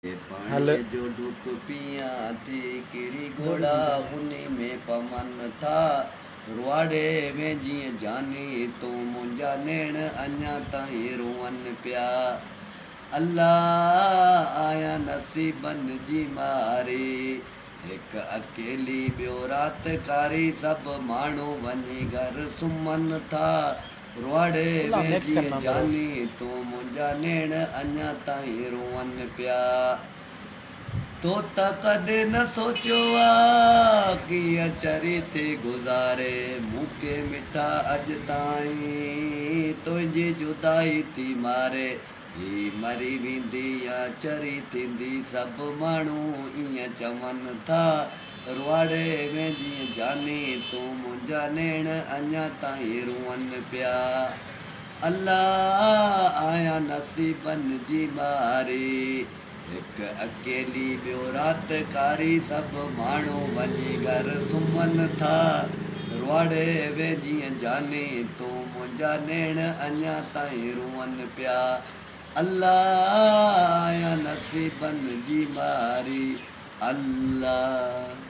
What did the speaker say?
हल पानी जो डूब पिया थी किरी घोड़ा उन्हीं में पमन था रुआड़े में जीअं जानी तू मुंहिंजा नेण अञा ताईं रोअन पिया अल्लाह आया नसीबन जी मारी हिक अकेली ॿियो राति कारी सभु माण्हू वञी घर सुम्हनि था रुआड़े खुला में मिक्स जीअं करना करो। जानी तू मुंहिंजा नेण अञा ताईं रोअनि पिया तो त कॾहिं न सोचियो आ कीअं चरी थी गुज़ारे मूंखे मिठा अॼु ताईं तुंहिंजी जुदाई थी मारे ही मरी वेंदी या चरी थींदी सभु माण्हू ईअं चवनि था रुआड़े में जीअं जानी तूं मुंहिंजा नेण अञा ताईं रोअनि पिया अल्लाह आया नसीबन जी मारी हिक अकेली ॿियो राति कारी सभु माण्हू वञी घर सुम्हनि था रुआड़े वे जीअं जानी तूं मुंहिंजा नेण अञा ताईं रोअनि पिया अल्लाह आया नसीबन जी मारी अल्लाह।